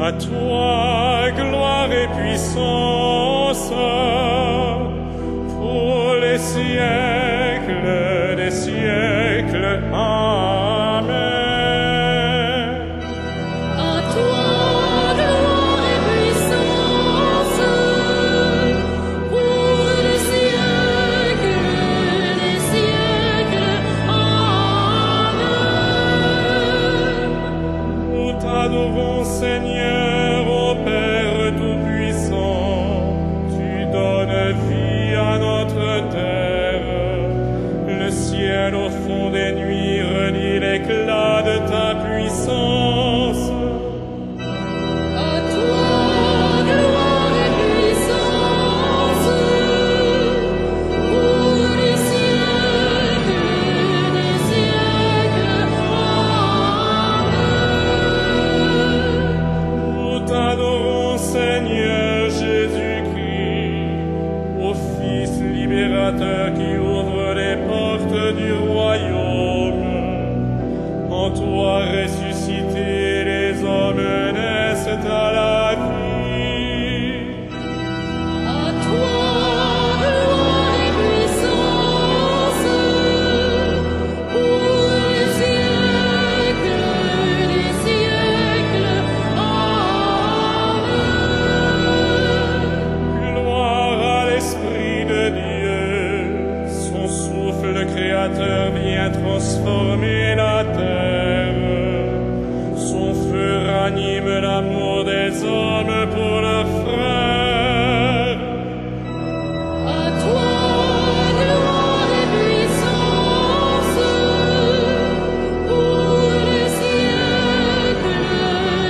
À toi, gloire et puissance, pour les siècles des siècles. Amen. À toi, gloire et puissance, pour les siècles des siècles. Amen. Nous t'adorons, Seigneur, ô Père Tout-Puissant. Tu donnes vie à notre terre. Le ciel au fond des nuits redit l'éclat de ta puissance. À toi, gloire et puissance, pour les siècles des siècles. Amen. Nous t'adorons, Seigneur Jésus-Christ, ô Fils libérateur qui ouvre les portes du royaume. En toi ressuscité, les hommes naissent à la vie. À toi, gloire et puissance, pour les siècles des siècles. Amen. Gloire à l'Esprit de Dieu, son souffle créateur vient transformer la terre. Son feu ranime l'amour des hommes pour leurs frères. À toi, gloire et puissance, pour les siècles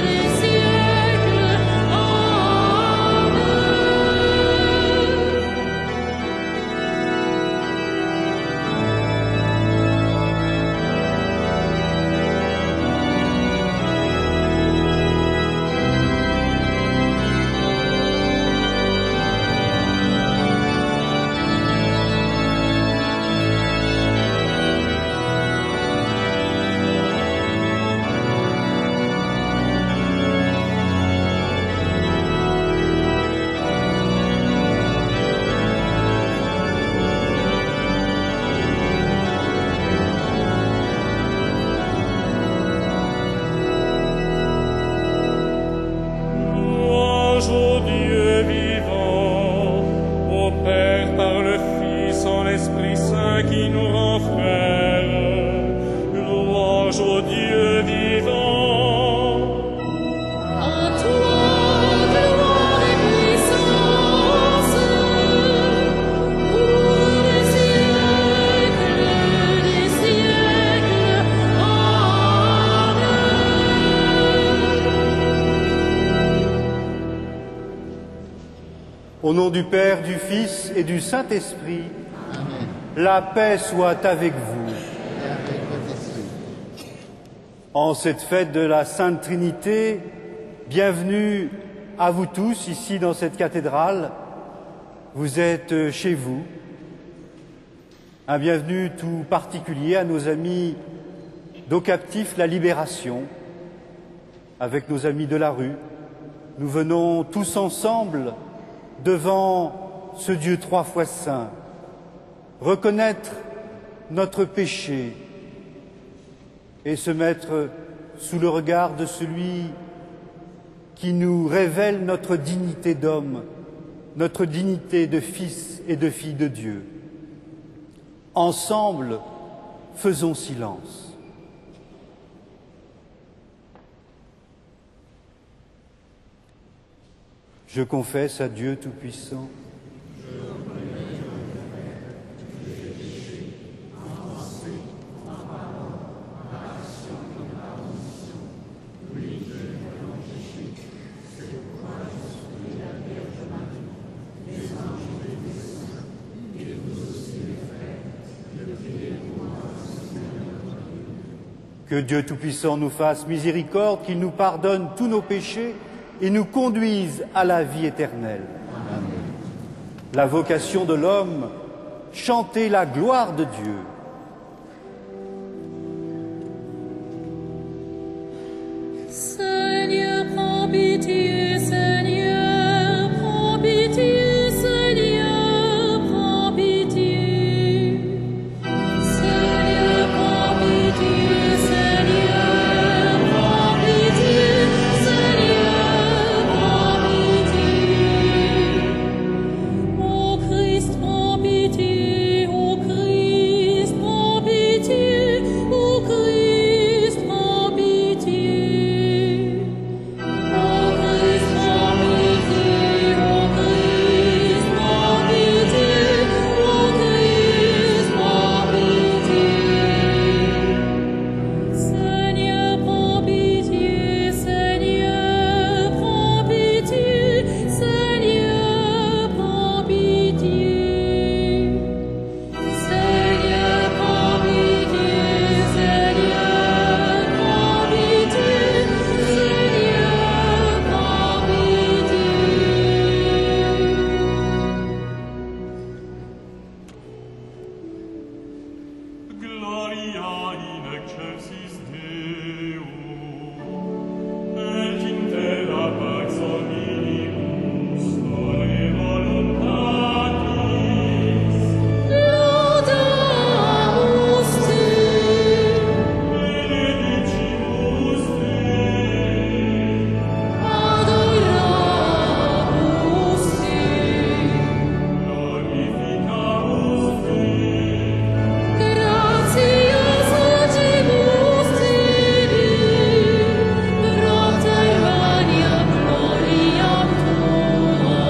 des siècles. Amen. Louange au Dieu vivant, au Père par le Fils en l'Esprit Saint qui nous rend frères. Louange au Dieu vivant. À toi, gloire et puissance, pour les siècles des siècles. Amen. Au nom du Père, du Fils et du Saint-Esprit, la paix soit avec vous. En cette fête de la Sainte Trinité, bienvenue à vous tous ici dans cette cathédrale. Vous êtes chez vous. Un bienvenue tout particulier à nos amis d'Ocaptif La Libération, avec nos amis de la rue. Nous venons tous ensemble devant ce Dieu trois fois saint, reconnaître notre péché et se mettre sous le regard de celui qui nous révèle notre dignité d'homme, notre dignité de fils et de fille de Dieu. Ensemble, faisons silence. Je confesse à Dieu Tout-Puissant que Dieu Tout-Puissant nous fasse miséricorde, qu'il nous pardonne tous nos péchés et nous conduise à la vie éternelle. Amen. La vocation de l'homme, chanter la gloire de Dieu. Seigneur, prends pitié, Seigneur, prends pitié, Seigneur, prends pitié. Seigneur, prends pitié, Seigneur, prends pitié, Seigneur, prends pitié. Ô Christ, prends pitié, ô Christ, prends pitié, ô Christ, prends pitié. Ô Christ, prends pitié, ô Christ, prends pitié, ô Christ, prends pitié. Seigneur, prends pitié, Seigneur, prends pitié, Seigneur, prends pitié. Seigneur, prends pitié, Seigneur, prends pitié, Seigneur, prends pitié. Gloria in excelsis Deo, et in terra pax omnibus done voluntatis, Laudamus te, benedicimus te, adoramus te, glorificamus te, gratias agimus tibi, propter vaniam gloriam tua.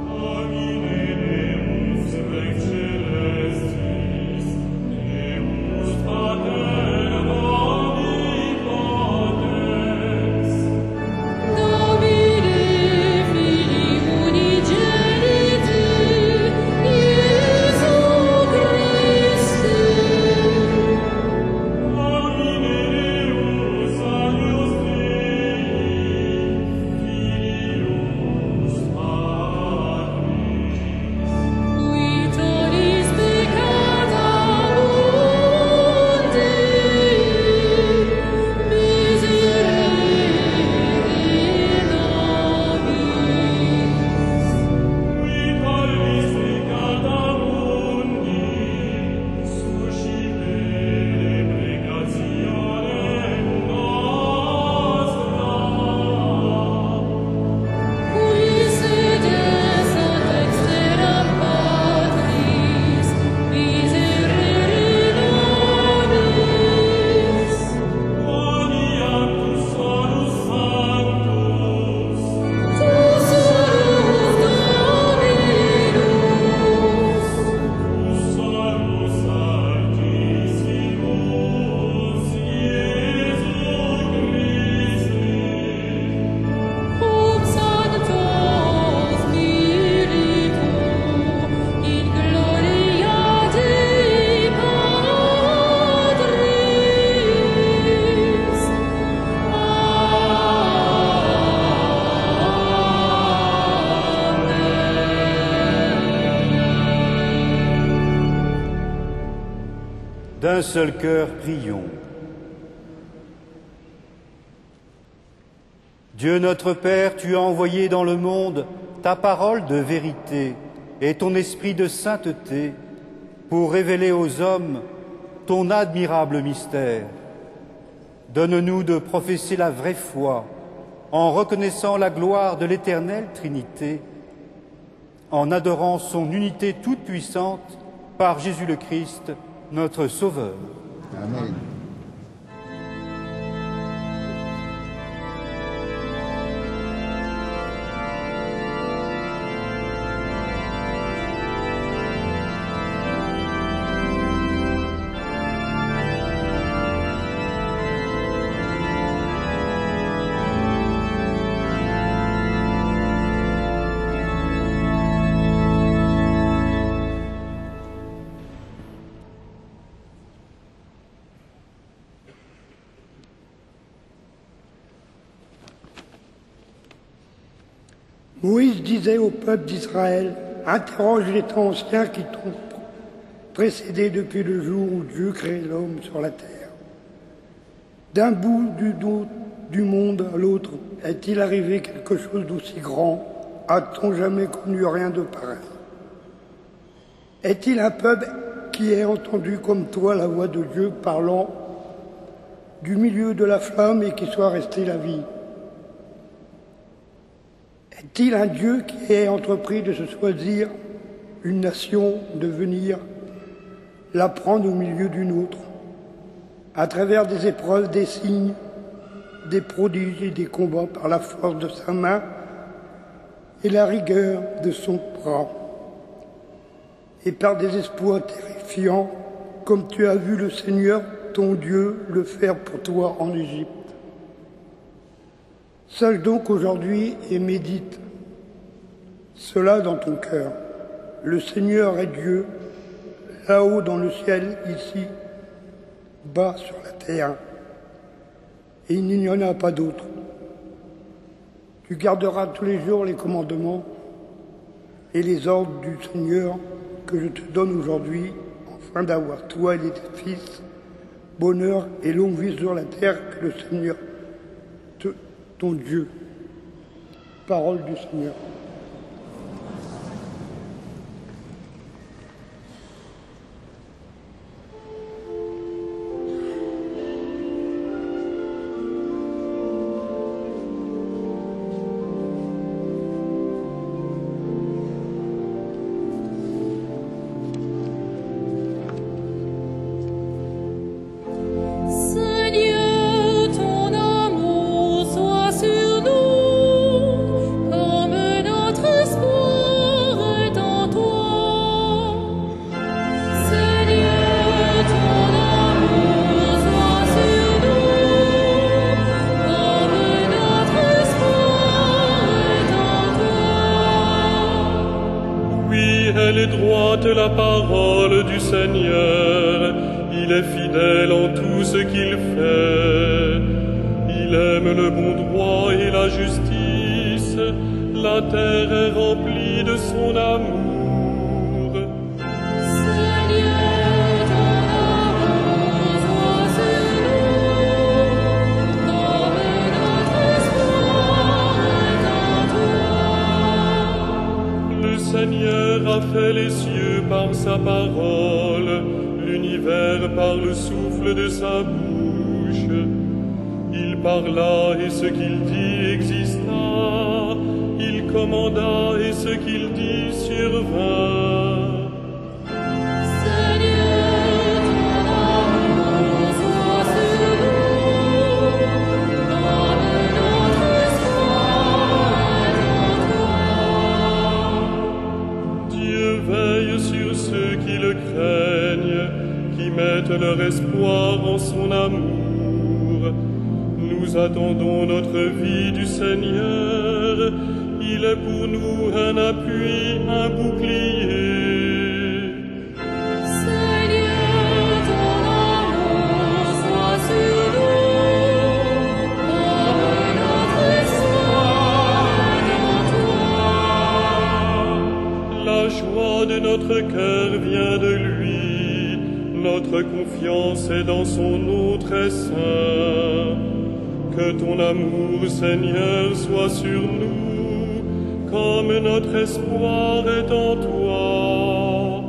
Domine Deus Rex Celestis, Deus Pater omnipotens, Domine Filii unigeniti, Iesu Christe. Domine Deus Agnus Dei, Filius Patris, Qui tollis peccata mundi, miserere nobis. qui tollis peccata mundi, suscite precationem nostra. Qui sedes ad dexteram Patris, miserere nobis. Quoniam tu solus sanctus, Tu solus Dominus, tu solus Altissimus, Iesu Christe, cum Sancto Spiritu, in gloria Dei Patris. D'un seul cœur, prions. Dieu notre Père, tu as envoyé dans le monde ta parole de vérité et ton esprit de sainteté pour révéler aux hommes ton admirable mystère. Donne-nous de professer la vraie foi en reconnaissant la gloire de l'éternelle Trinité, en adorant son unité toute puissante par Jésus le Christ, notre Sauveur. Amen. Moïse disait au peuple d'Israël, interroge les anciens qui t'ont précédé depuis le jour où Dieu crée l'homme sur la terre. D'un bout du doute du monde à l'autre, est-il arrivé quelque chose d'aussi grand? A-t-on jamais connu rien de pareil? Est-il un peuple qui ait entendu comme toi la voix de Dieu parlant du milieu de la flamme et qui soit resté la vie? Est-il un Dieu qui ait entrepris de se choisir une nation, de venir la prendre au milieu d'une autre, à travers des épreuves, des signes, des prodiges et des combats par la force de sa main et la rigueur de son bras, et par des exploits terrifiants, comme tu as vu le Seigneur, ton Dieu, le faire pour toi en Égypte. Sache donc aujourd'hui et médite cela dans ton cœur. Le Seigneur est Dieu, là-haut dans le ciel, ici, bas sur la terre, et il n'y en a pas d'autre. Tu garderas tous les jours les commandements et les ordres du Seigneur que je te donne aujourd'hui, afin d'avoir toi et tes fils bonheur et longue vie sur la terre que le Seigneur, ton Dieu. Parole du Seigneur. Seigneur, ton amour soit sur nous, comme notre espoir est en toi. Seigneur, ton amour soit sur nous, comme notre espoir est en toi. Oui, elle est droite la parole du Seigneur. Il est fidèle en tout ce qu'il fait. Il aime le bon droit et la justice. La terre est remplie de son amour. Seigneur, ton amour soit sur nous, comme notre espoir est en toi. Le Seigneur a fait les cieux par sa parole, l'univers par le souffle de sa bouche. Il parla et ce qu'il dit exista. Il commanda et ce qu'il dit survint. Seigneur, ton amour soit sur nous, comme notre espoir est en toi. Dieu veille sur ceux qui le craignent, qui mettent leur espoir en son amour. Nous attendons notre vie du Seigneur. Il est pour nous un appui, un bouclier. Seigneur, ton amour soit sur nous, comme notre espoir est en toi. La joie de notre cœur vient de lui. Notre confiance est dans son nom très saint. Que ton amour, Seigneur, soit sur nous, comme notre espoir est en toi.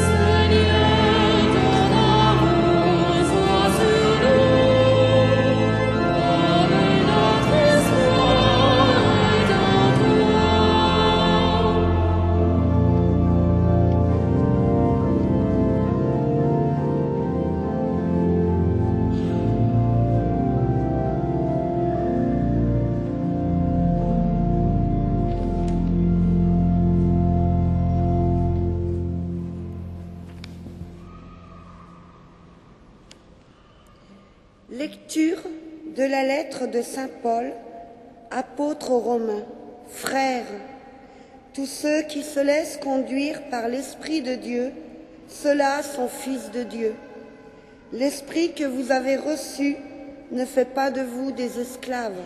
Seigneur, ton amour soit sur nous, comme notre espoir est en toi. Lecture de la lettre de saint Paul, apôtre aux Romains. Frères, tous ceux qui se laissent conduire par l'Esprit de Dieu, ceux-là sont fils de Dieu. L'Esprit que vous avez reçu ne fait pas de vous des esclaves,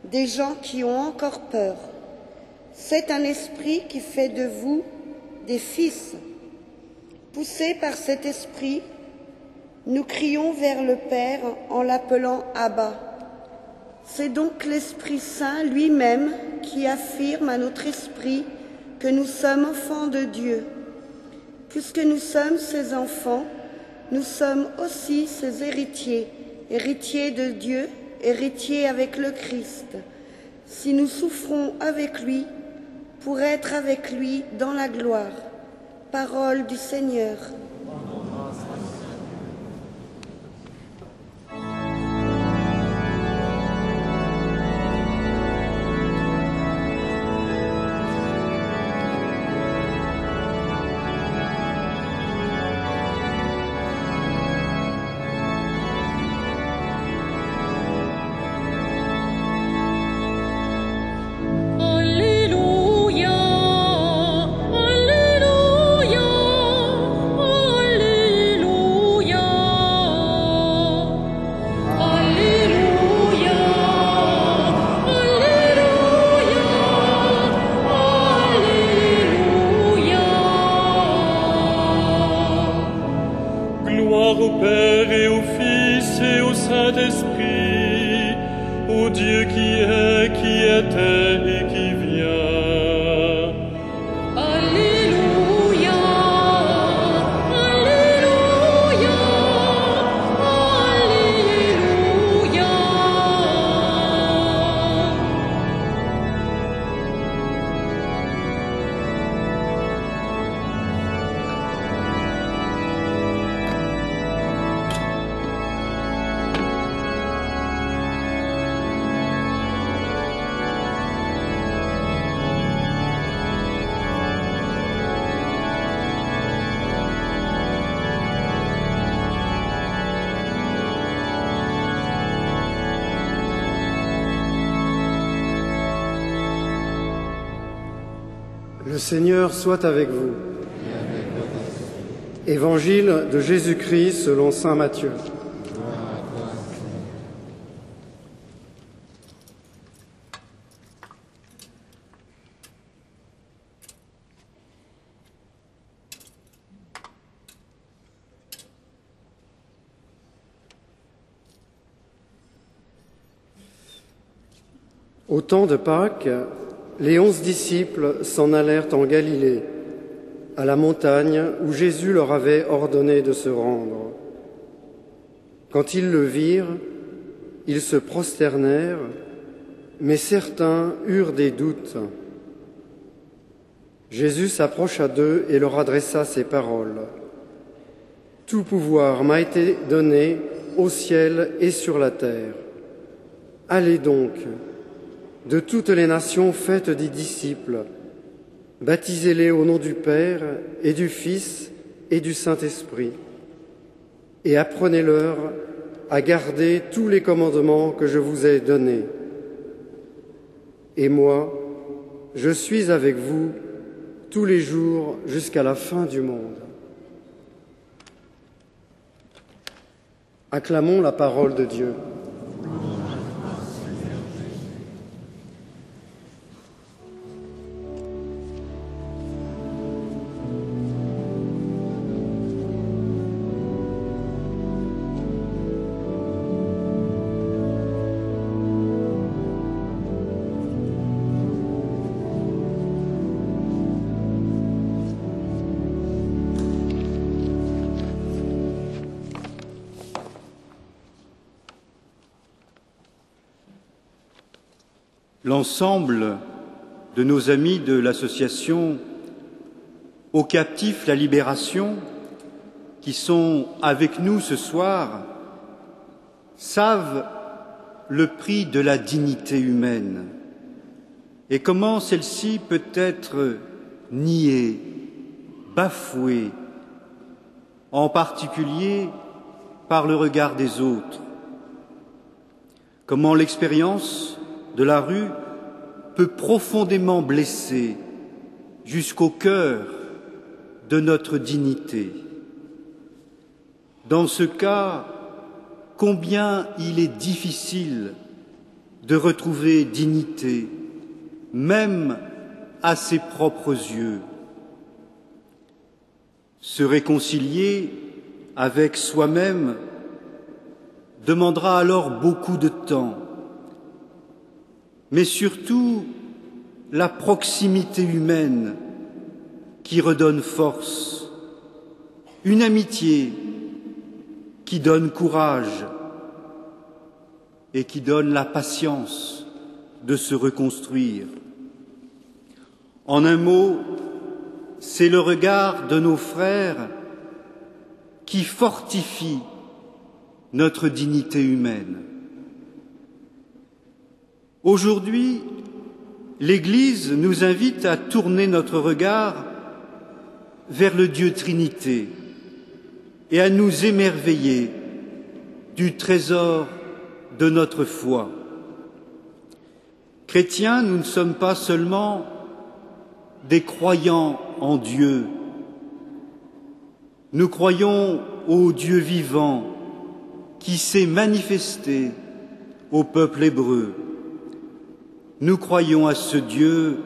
des gens qui ont encore peur. C'est un esprit qui fait de vous des fils. Poussés par cet esprit, nous crions vers le Père en l'appelant Abba, C'est donc l'Esprit Saint lui-même qui affirme à notre esprit que nous sommes enfants de Dieu. Puisque nous sommes ses enfants, nous sommes aussi ses héritiers, héritiers de Dieu, héritiers avec le Christ. Si nous souffrons avec lui, pour être avec lui dans la gloire. Parole du Seigneur. Alléluia, Alléluia, Alléluia, Alléluia, Alléluia. Gloire au Père et au Fils et au Saint-Esprit, au Dieu qui était et qui vient. Alléluia, Alléluia, Alléluia. Le Seigneur soit avec vous. Évangile de Jésus-Christ selon saint Matthieu. Au temps de Pâques, les 11 disciples s'en allèrent en Galilée, à la montagne où Jésus leur avait ordonné de se rendre. Quand ils le virent, ils se prosternèrent, mais certains eurent des doutes. Jésus s'approcha d'eux et leur adressa ces paroles. « Tout pouvoir m'a été donné au ciel et sur la terre. Allez donc, de toutes les nations faites des disciples, baptisez-les au nom du Père et du Fils et du Saint-Esprit, et apprenez-leur à garder tous les commandements que je vous ai donnés. Et moi, je suis avec vous tous les jours jusqu'à la fin du monde. » Acclamons la parole de Dieu. L'ensemble de nos amis de l'association Aux captifs la libération, qui sont avec nous ce soir, savent le prix de la dignité humaine et comment celle-ci peut être niée, bafouée, en particulier par le regard des autres. Comment l'expérience de la rue peut profondément blesser jusqu'au cœur de notre dignité. Dans ce cas, combien il est difficile de retrouver dignité, même à ses propres yeux. Se réconcilier avec soi-même demandera alors beaucoup de temps mais surtout la proximité humaine qui redonne force, une amitié qui donne courage et qui donne la patience de se reconstruire. En un mot, c'est le regard de nos frères qui fortifie notre dignité humaine. Aujourd'hui, l'Église nous invite à tourner notre regard vers le Dieu Trinité et à nous émerveiller du trésor de notre foi. Chrétiens, nous ne sommes pas seulement des croyants en Dieu. Nous croyons au Dieu vivant qui s'est manifesté au peuple hébreu. Nous croyons à ce Dieu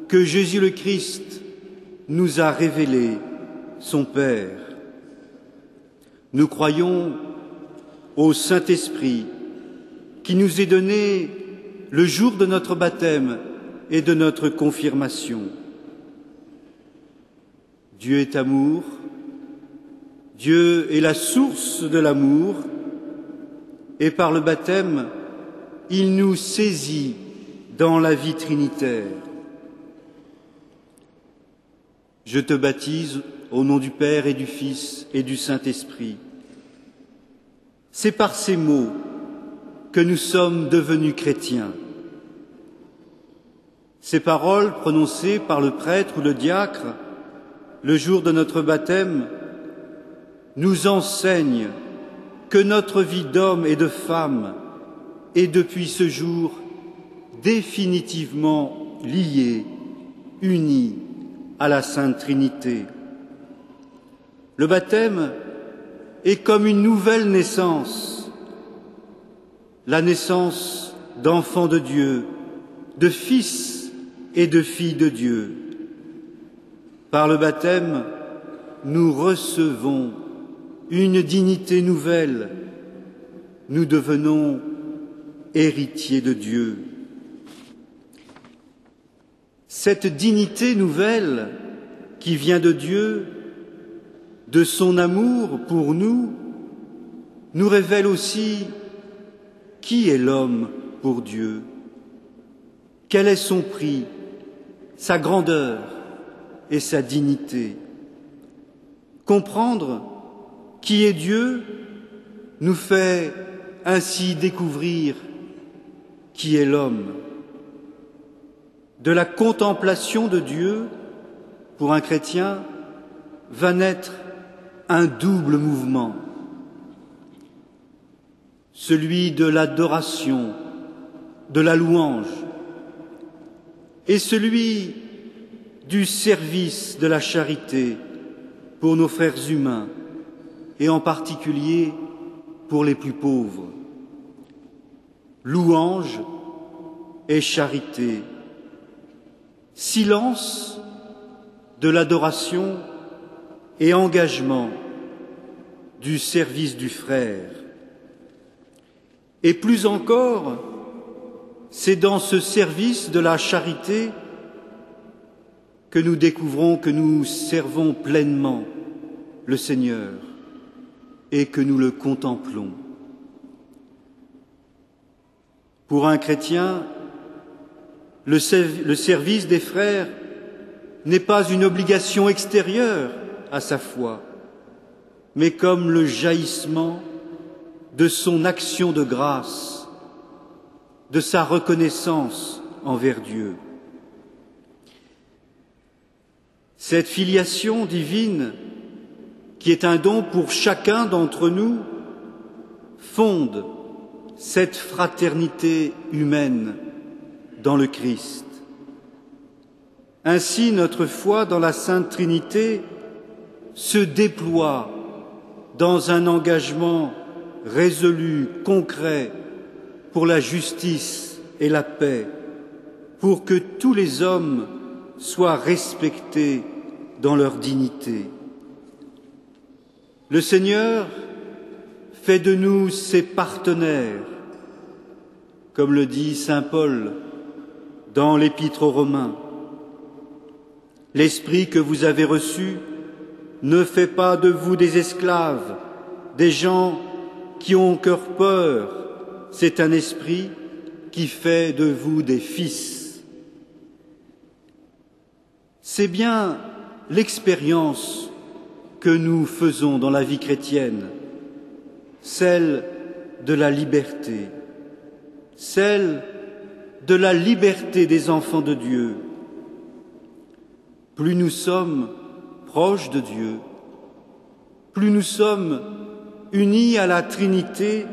que Jésus le Christ nous a révélé, son Père. Nous croyons au Saint-Esprit qui nous est donné le jour de notre baptême et de notre confirmation. Dieu est amour, Dieu est la source de l'amour, et par le baptême, il nous saisit dans la vie trinitaire. Je te baptise au nom du Père et du Fils et du Saint-Esprit. C'est par ces mots que nous sommes devenus chrétiens. Ces paroles prononcées par le prêtre ou le diacre le jour de notre baptême nous enseignent que notre vie d'homme et de femme est depuis ce jour définitivement liée, unie à la Sainte Trinité. Le baptême est comme une nouvelle naissance, la naissance d'enfants de Dieu, de fils et de filles de Dieu. Par le baptême, nous recevons une dignité nouvelle, nous devenons héritiers de Dieu. Cette dignité nouvelle qui vient de Dieu, de son amour pour nous, nous révèle aussi qui est l'homme pour Dieu, quel est son prix, sa grandeur et sa dignité. Comprendre qui est Dieu nous fait ainsi découvrir qui est l'homme. De la contemplation de Dieu, pour un chrétien, va naître un double mouvement, celui de l'adoration, de la louange, et celui du service de la charité pour nos frères humains, et en particulier pour les plus pauvres. Louange et charité, silence de l'adoration et engagement du service du frère. Et plus encore, c'est dans ce service de la charité que nous découvrons que nous servons pleinement le Seigneur et que nous le contemplons. Pour un chrétien, le service des frères n'est pas une obligation extérieure à sa foi, mais comme le jaillissement de son action de grâce, de sa reconnaissance envers Dieu. Cette filiation divine, qui est un don pour chacun d'entre nous, fonde cette fraternité humaine dans le Christ. Ainsi, notre foi dans la Sainte Trinité se déploie dans un engagement résolu, concret, pour la justice et la paix, pour que tous les hommes soient respectés dans leur dignité. Le Seigneur fait de nous ses partenaires comme le dit saint Paul dans l'Épître aux Romains. L'esprit que vous avez reçu ne fait pas de vous des esclaves, des gens qui ont cœur peur. C'est un esprit qui fait de vous des fils. C'est bien l'expérience que nous faisons dans la vie chrétienne, celle de la liberté, celle de la liberté des enfants de Dieu. Plus nous sommes proches de Dieu, plus nous sommes unis à la Trinité,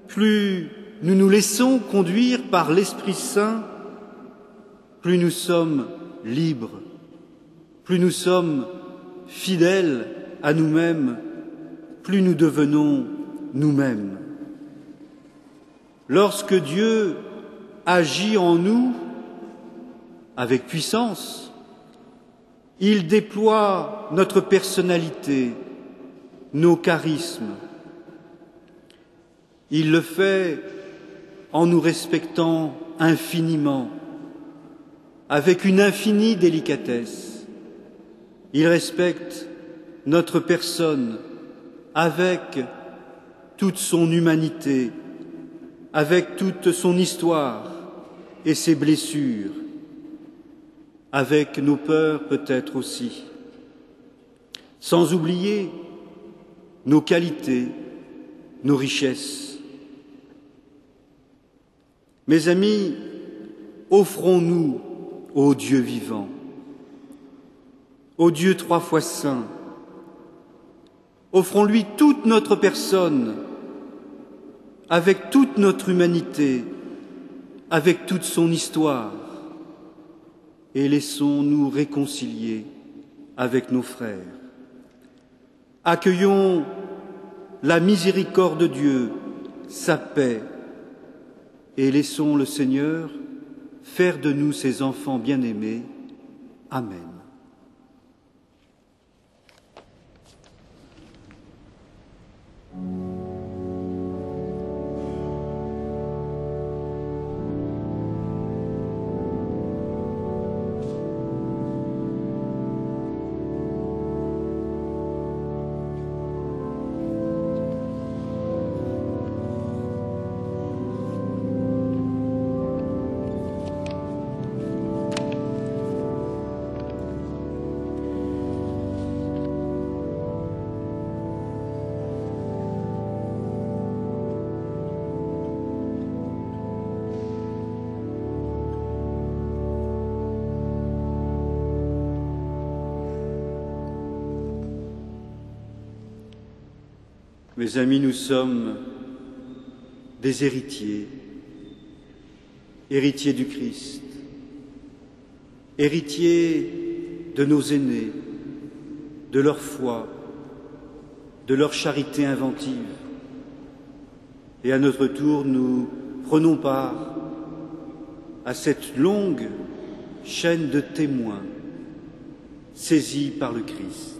plus nous nous laissons conduire par l'Esprit Saint, plus nous sommes libres, plus nous sommes fidèles à nous-mêmes, plus nous devenons nous-mêmes. Lorsque Dieu agit en nous avec puissance, il déploie notre personnalité, nos charismes. Il le fait en nous respectant infiniment, avec une infinie délicatesse. Il respecte notre personne avec toute son humanité, avec toute son histoire et ses blessures, avec nos peurs peut-être aussi, sans oublier nos qualités, nos richesses. Mes amis, offrons-nous au Dieu vivant, au Dieu 3 fois saint. Offrons-lui toute notre personne, avec toute notre humanité, avec toute son histoire, et laissons-nous réconcilier avec nos frères. Accueillons la miséricorde de Dieu, sa paix, et laissons le Seigneur faire de nous ses enfants bien-aimés. Amen. Mes amis, nous sommes des héritiers, héritiers du Christ, héritiers de nos aînés, de leur foi, de leur charité inventive. Et à notre tour, nous prenons part à cette longue chaîne de témoins saisis par le Christ.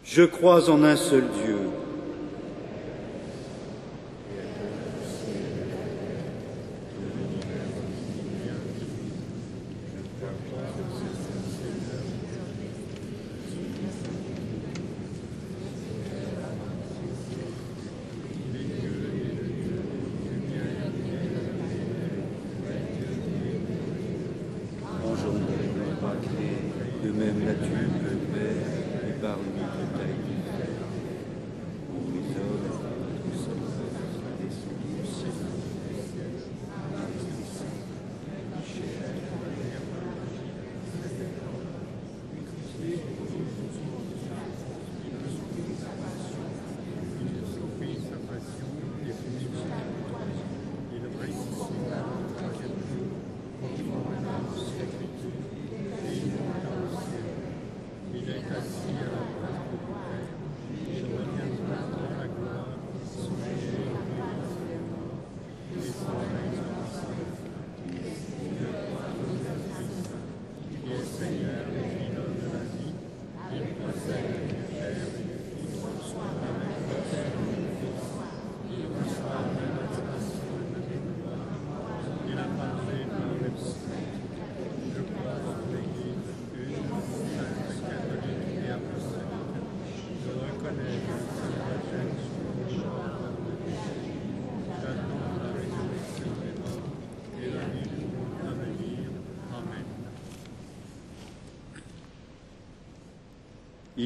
Je crois en un seul Dieu, engendré, pas créé, de même nature que le Père, et par lui tout a été fait.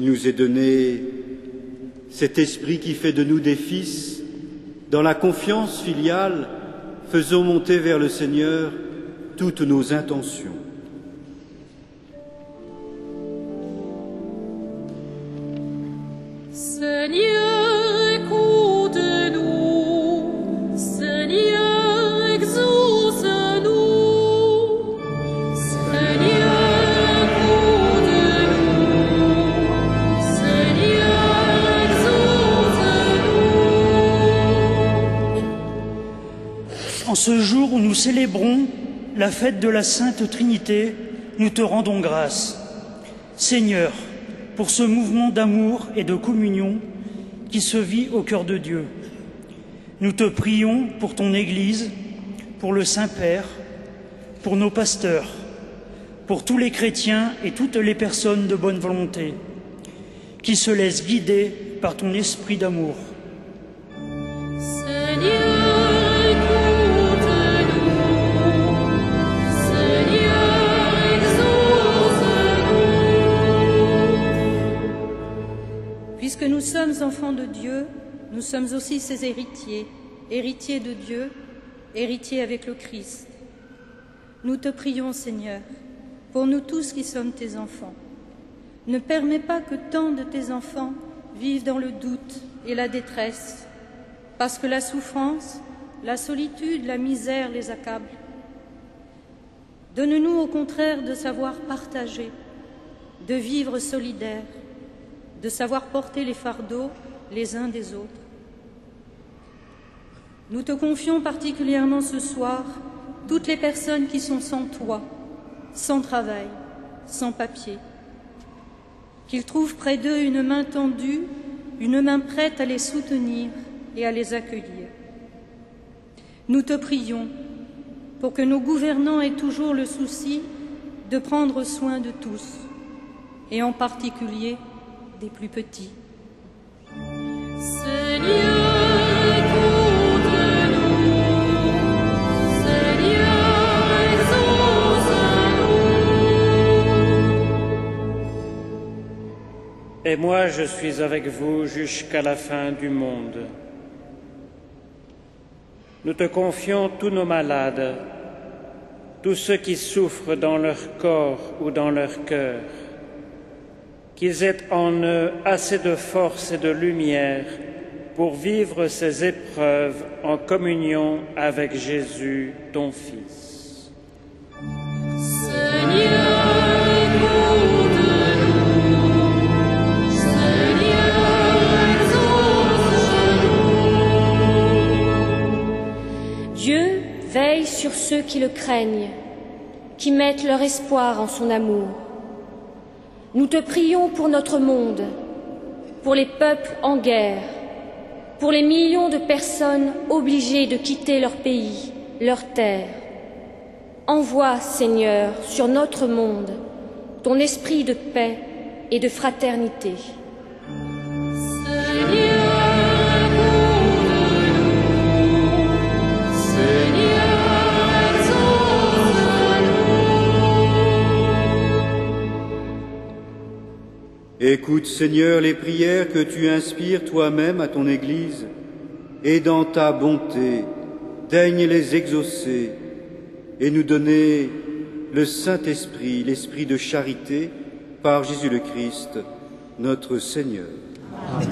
Il nous est donné cet esprit qui fait de nous des fils. Dans la confiance filiale, faisons monter vers le Seigneur toutes nos intentions. Seigneur, écoute-nous. Seigneur, exauce-nous. Seigneur, écoute-nous. Seigneur, exauce-nous. En ce jour où nous célébrons la fête de la Sainte Trinité, nous te rendons grâce. Seigneur, pour ce mouvement d'amour et de communion qui se vit au cœur de Dieu. Nous te prions pour ton Église, pour le Saint-Père, pour nos pasteurs, pour tous les chrétiens et toutes les personnes de bonne volonté, qui se laissent guider par ton esprit d'amour. Seigneur, écoute-nous. Seigneur, exauce-nous. Puisque nous sommes enfants de Dieu, nous sommes aussi ses héritiers, héritiers de Dieu, héritiers avec le Christ. Nous te prions, Seigneur, pour nous tous qui sommes tes enfants. Ne permets pas que tant de tes enfants vivent dans le doute et la détresse, parce que la souffrance, la solitude, la misère les accablent. Donne-nous au contraire de savoir partager, de vivre solidaires, de savoir porter les fardeaux les uns des autres. Nous te confions particulièrement ce soir toutes les personnes qui sont sans toi, sans travail, sans papier. Qu'ils trouvent près d'eux une main tendue, une main prête à les soutenir et à les accueillir. Nous te prions pour que nos gouvernants aient toujours le souci de prendre soin de tous, et en particulier des plus petits. Seigneur, écoute-nous. Seigneur, exauce-nous. Et moi, je suis avec vous jusqu'à la fin du monde. Nous te confions tous nos malades, tous ceux qui souffrent dans leur corps ou dans leur cœur, qu'ils aient en eux assez de force et de lumière pour vivre ces épreuves en communion avec Jésus, ton Fils. Seigneur, écoute-nous. Seigneur, exauce-nous. Dieu veille sur ceux qui le craignent, qui mettent leur espoir en son amour. Nous te prions pour notre monde, pour les peuples en guerre, pour les millions de personnes obligées de quitter leur pays, leur terre. Envoie, Seigneur, sur notre monde ton esprit de paix et de fraternité. Seigneur, écoute-nous. Seigneur, exauce-nous. Écoute, Seigneur, les prières que tu inspires toi-même à ton Église, et dans ta bonté, daigne les exaucer et nous donner le Saint-Esprit, l'Esprit de charité, par Jésus le Christ, notre Seigneur. Amen.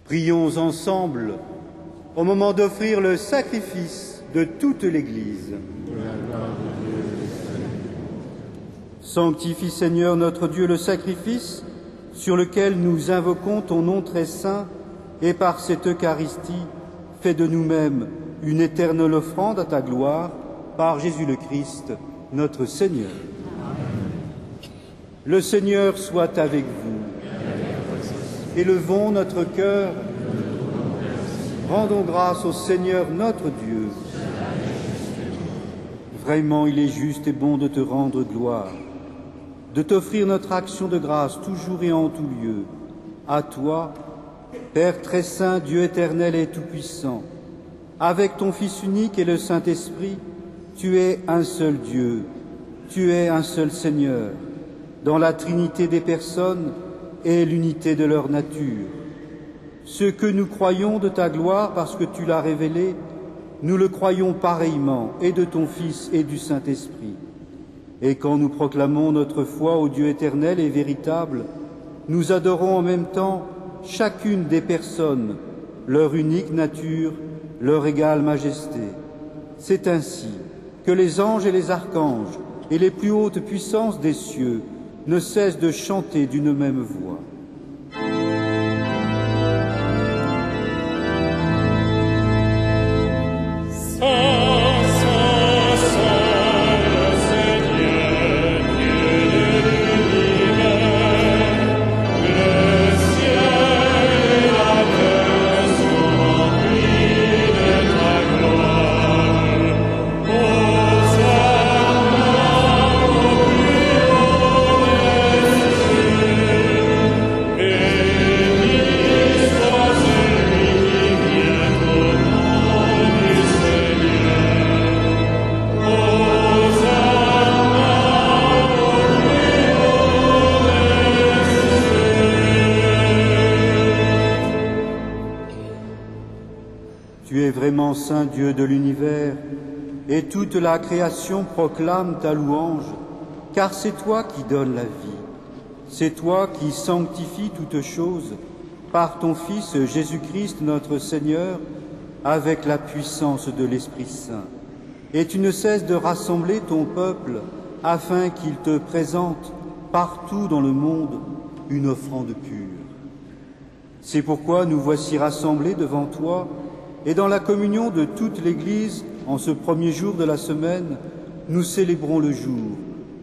Prions ensemble au moment d'offrir le sacrifice de toute l'Église. Sanctifie, Seigneur notre Dieu, le sacrifice sur lequel nous invoquons ton nom très saint, et par cette Eucharistie, fais de nous-mêmes une éternelle offrande à ta gloire, par Jésus le Christ, notre Seigneur. Le Seigneur soit avec vous. Élevons notre cœur. Rendons grâce au Seigneur notre Dieu. Vraiment, il est juste et bon de te rendre gloire, de t'offrir notre action de grâce toujours et en tout lieu. À toi, Père très saint, Dieu éternel et tout-puissant, avec ton Fils unique et le Saint-Esprit, tu es un seul Dieu, tu es un seul Seigneur, dans la Trinité des personnes et l'unité de leur nature. Ce que nous croyons de ta gloire parce que tu l'as révélé, nous le croyons pareillement, et de ton Fils et du Saint-Esprit. Et quand nous proclamons notre foi au Dieu éternel et véritable, nous adorons en même temps chacune des personnes, leur unique nature, leur égale majesté. C'est ainsi que les anges et les archanges et les plus hautes puissances des cieux ne cessent de chanter d'une même voix. Vraiment saint Dieu de l'univers, et toute la création proclame ta louange, car c'est toi qui donnes la vie, c'est toi qui sanctifies toutes choses par ton Fils Jésus-Christ notre Seigneur, avec la puissance de l'Esprit Saint. Et tu ne cesses de rassembler ton peuple afin qu'il te présente partout dans le monde une offrande pure. C'est pourquoi nous voici rassemblés devant toi, et dans la communion de toute l'Église, en ce premier jour de la semaine, nous célébrons le jour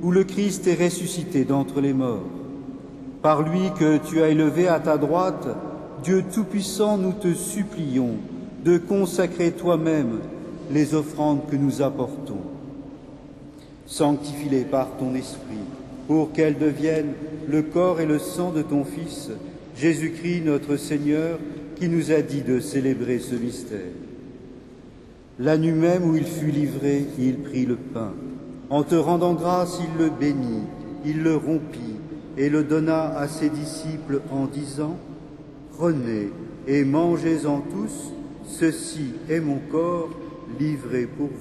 où le Christ est ressuscité d'entre les morts. Par lui que tu as élevé à ta droite, Dieu Tout-Puissant, nous te supplions de consacrer toi-même les offrandes que nous apportons. Sanctifie-les par ton Esprit, pour qu'elles deviennent le corps et le sang de ton Fils, Jésus-Christ notre Seigneur, qui nous a dit de célébrer ce mystère. La nuit même où il fut livré, il prit le pain. En te rendant grâce, il le bénit, il le rompit et le donna à ses disciples en disant : « Prenez et mangez-en tous, ceci est mon corps livré pour vous. »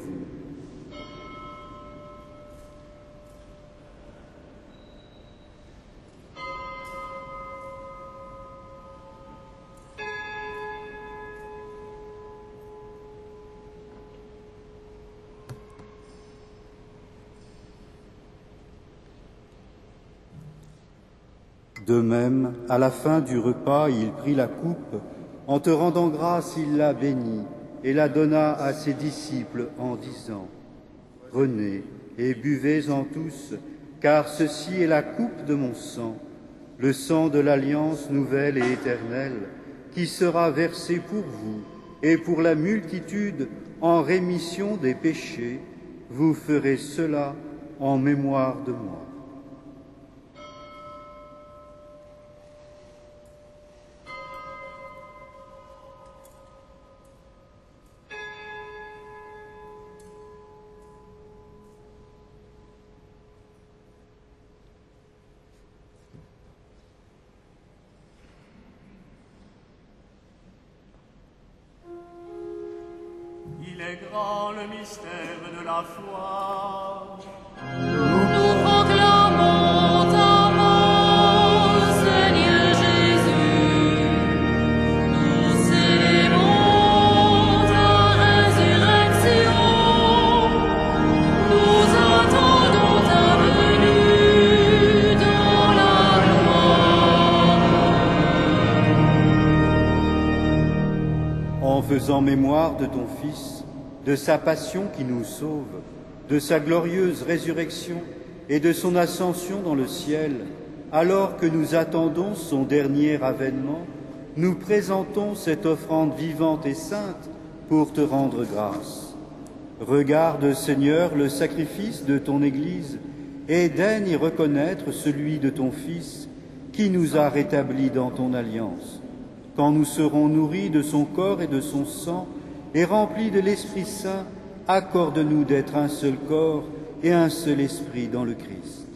De même, à la fin du repas, il prit la coupe. En te rendant grâce, il la bénit et la donna à ses disciples en disant : « Prenez et buvez-en tous, car ceci est la coupe de mon sang, le sang de l'alliance nouvelle et éternelle, qui sera versé pour vous et pour la multitude en rémission des péchés. Vous ferez cela en mémoire de moi. » Il est grand le mystère de la foi. Nous proclamons ta mort, Seigneur Jésus. Nous faisant mémoire de ton Fils, de sa passion qui nous sauve, de sa glorieuse résurrection et de son ascension dans le ciel, alors que nous attendons son dernier avènement, nous présentons cette offrande vivante et sainte pour te rendre grâce. Regarde, Seigneur, le sacrifice de ton Église et daigne y reconnaître celui de ton Fils qui nous a rétablis dans ton alliance. Quand nous serons nourris de son corps et de son sang et remplis de l'Esprit Saint, accorde-nous d'être un seul corps et un seul esprit dans le Christ.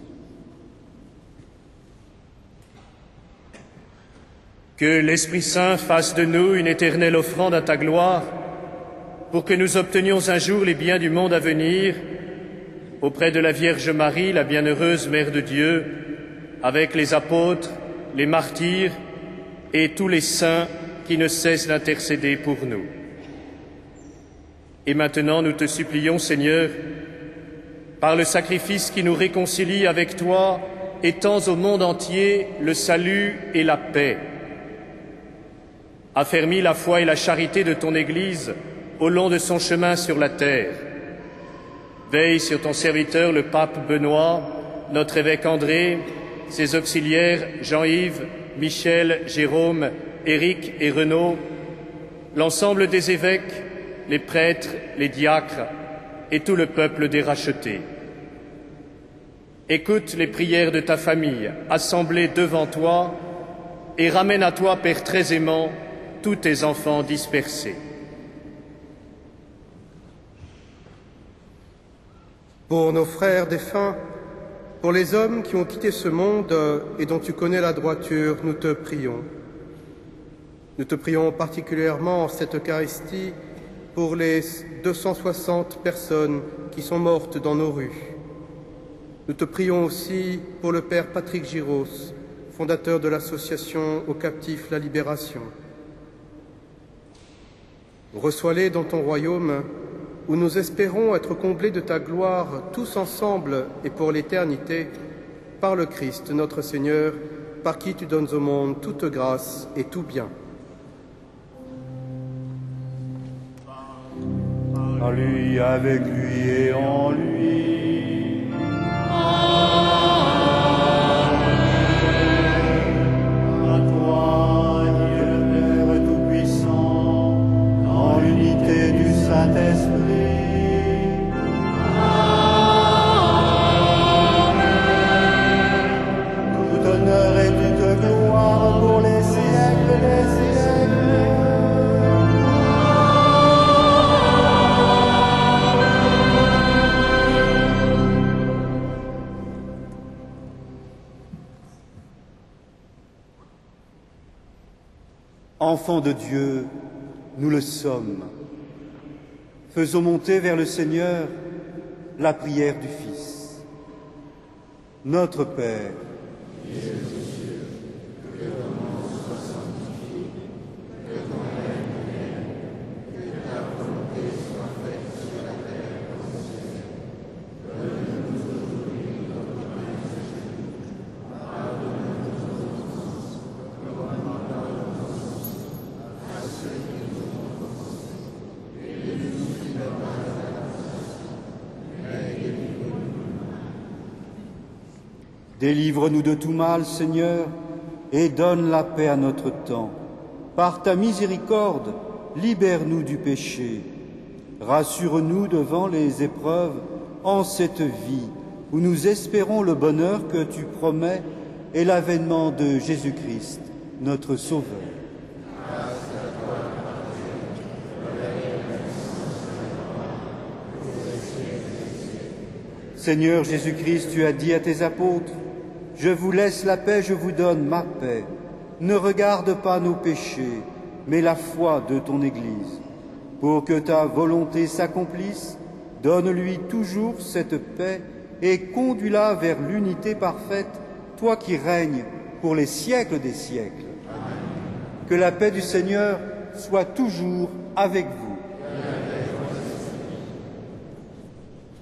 Que l'Esprit Saint fasse de nous une éternelle offrande à ta gloire, pour que nous obtenions un jour les biens du monde à venir, auprès de la Vierge Marie, la bienheureuse Mère de Dieu, avec les apôtres, les martyrs et tous les saints qui ne cessent d'intercéder pour nous. Et maintenant, nous te supplions, Seigneur, par le sacrifice qui nous réconcilie avec toi, étends au monde entier le salut et la paix. Affermis la foi et la charité de ton Église au long de son chemin sur la terre. Veille sur ton serviteur, le pape Benoît, notre évêque André, ses auxiliaires Jean-Yves, Michel, Jérôme, Éric et Renaud, l'ensemble des évêques, les prêtres, les diacres et tout le peuple des rachetés. Écoute les prières de ta famille assemblée devant toi et ramène à toi, Père très aimant, tous tes enfants dispersés. Pour nos frères défunts, pour les hommes qui ont quitté ce monde et dont tu connais la droiture, nous te prions. Nous te prions particulièrement en cette Eucharistie pour les 260 personnes qui sont mortes dans nos rues. Nous te prions aussi pour le Père Patrick Giros, fondateur de l'association aux captifs La Libération. Reçois-les dans ton royaume, où nous espérons être comblés de ta gloire tous ensemble et pour l'éternité, par le Christ notre Seigneur, par qui tu donnes au monde toute grâce et tout bien. En lui, avec lui et en lui. À toi, qui es le Père Tout-Puissant, dans l'unité du Saint-Esprit. Tout honneur et toute gloire pour les siècles des siècles. Enfants de Dieu, nous le sommes. Faisons monter vers le Seigneur la prière du Fils. Notre Père, délivre-nous de tout mal, Seigneur, et donne la paix à notre temps. Par ta miséricorde, libère-nous du péché. Rassure-nous devant les épreuves en cette vie où nous espérons le bonheur que tu promets et l'avènement de Jésus-Christ, notre Sauveur. Seigneur Jésus-Christ, tu as dit à tes apôtres, « Je vous laisse la paix, je vous donne ma paix. Ne regarde pas nos péchés, mais la foi de ton Église. Pour que ta volonté s'accomplisse, donne-lui toujours cette paix et conduis-la vers l'unité parfaite, toi qui règnes pour les siècles des siècles. Que la paix du Seigneur soit toujours avec vous. »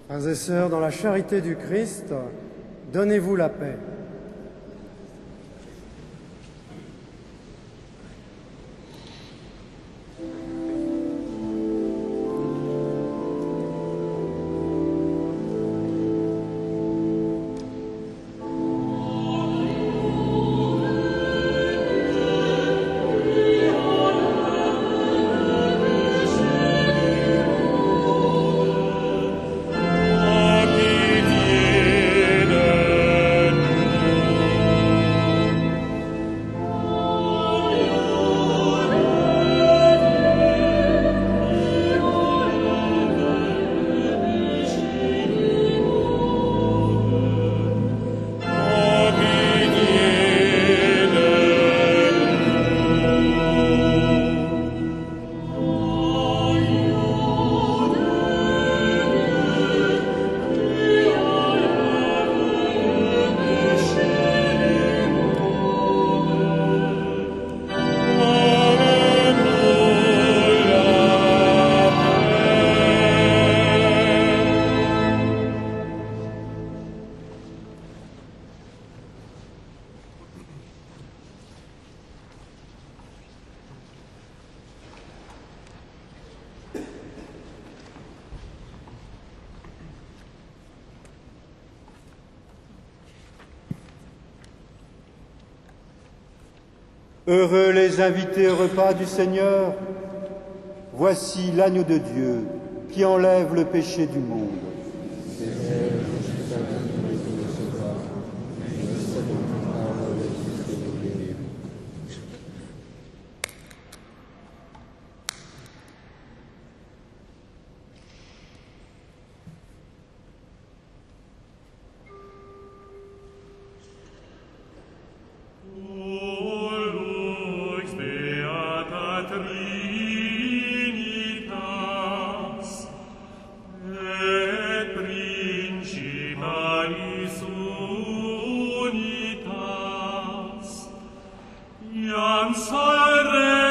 Frères et sœurs, dans la charité du Christ, donnez-vous la paix. Heureux les invités au repas du Seigneur. Voici l'agneau de Dieu qui enlève le péché du monde. Amen.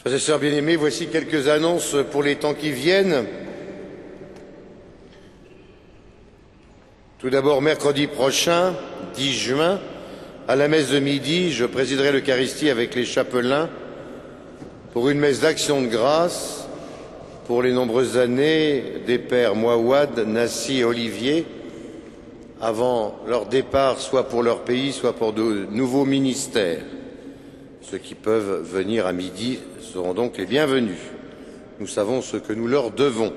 Frères et sœurs bien-aimés, voici quelques annonces pour les temps qui viennent. Tout d'abord, mercredi prochain, 10 juin, à la messe de midi, je présiderai l'Eucharistie avec les chapelains pour une messe d'action de grâce pour les nombreuses années des pères Mouawad, Nassi et Olivier, avant leur départ, soit pour leur pays, soit pour de nouveaux ministères. Ceux qui peuvent venir à midi seront donc les bienvenus. Nous savons ce que nous leur devons.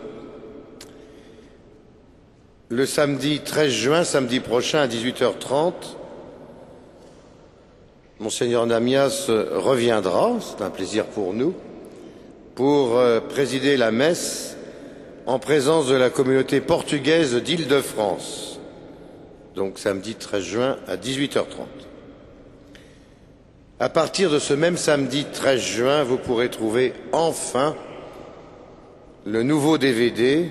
Le samedi 13 juin, samedi prochain à 18h30, Monseigneur Namias reviendra, c'est un plaisir pour nous, pour présider la messe en présence de la communauté portugaise d'Île-de-France. Donc samedi 13 juin à 18h30. À partir de ce même samedi 13 juin, vous pourrez trouver enfin le nouveau DVD,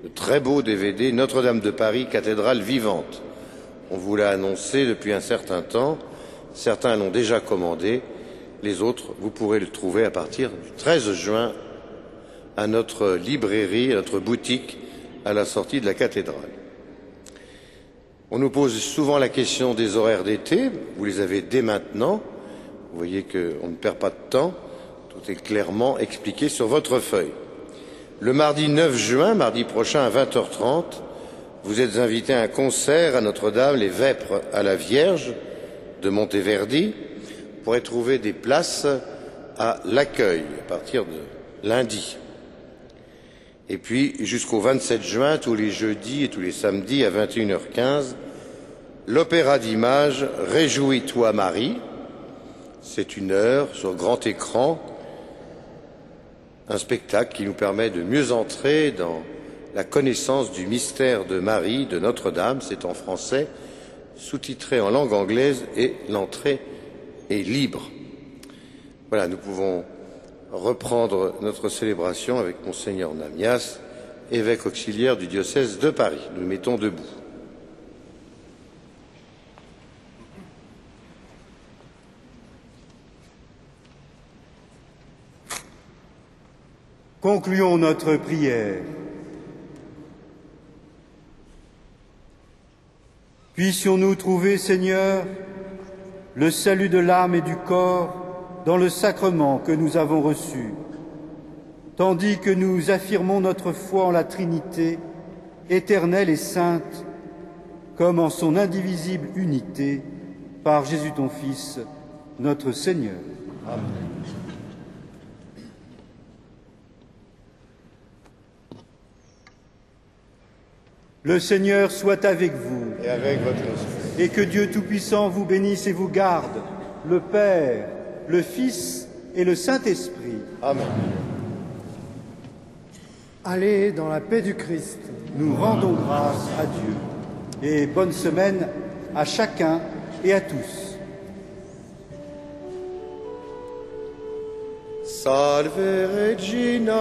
le très beau DVD Notre-Dame de Paris, cathédrale vivante. On vous l'a annoncé depuis un certain temps, certains l'ont déjà commandé, les autres, vous pourrez le trouver à partir du 13 juin à notre librairie, à notre boutique, à la sortie de la cathédrale. On nous pose souvent la question des horaires d'été, vous les avez dès maintenant, vous voyez qu'on ne perd pas de temps, tout est clairement expliqué sur votre feuille. Le mardi 9 juin, mardi prochain à 20h30, vous êtes invités à un concert à Notre-Dame, les Vêpres à la Vierge de Monteverdi. Vous pourrez trouver des places à l'accueil à partir de lundi. Et puis jusqu'au 27 juin, tous les jeudis et tous les samedis à 21h15, l'opéra d'images Réjouis-toi Marie. C'est 1 heure sur grand écran, un spectacle qui nous permet de mieux entrer dans la connaissance du mystère de Marie, de Notre-Dame. C'est en français, sous-titré en langue anglaise et l'entrée est libre. Voilà, nous pouvons reprendre notre célébration avec Monseigneur Namias, évêque auxiliaire du diocèse de Paris. Nous nous mettons debout. Concluons notre prière. Puissions-nous trouver, Seigneur, le salut de l'âme et du corps dans le sacrement que nous avons reçu, tandis que nous affirmons notre foi en la Trinité, éternelle et sainte, comme en son indivisible unité, par Jésus ton Fils, notre Seigneur. Amen. Le Seigneur soit avec vous. Et avec votre esprit. Et que Dieu Tout-Puissant vous bénisse et vous garde, le Père, le Fils et le Saint-Esprit. Amen. Allez dans la paix du Christ. Nous rendons grâce à Dieu. Et bonne semaine à chacun et à tous. Salve Regina.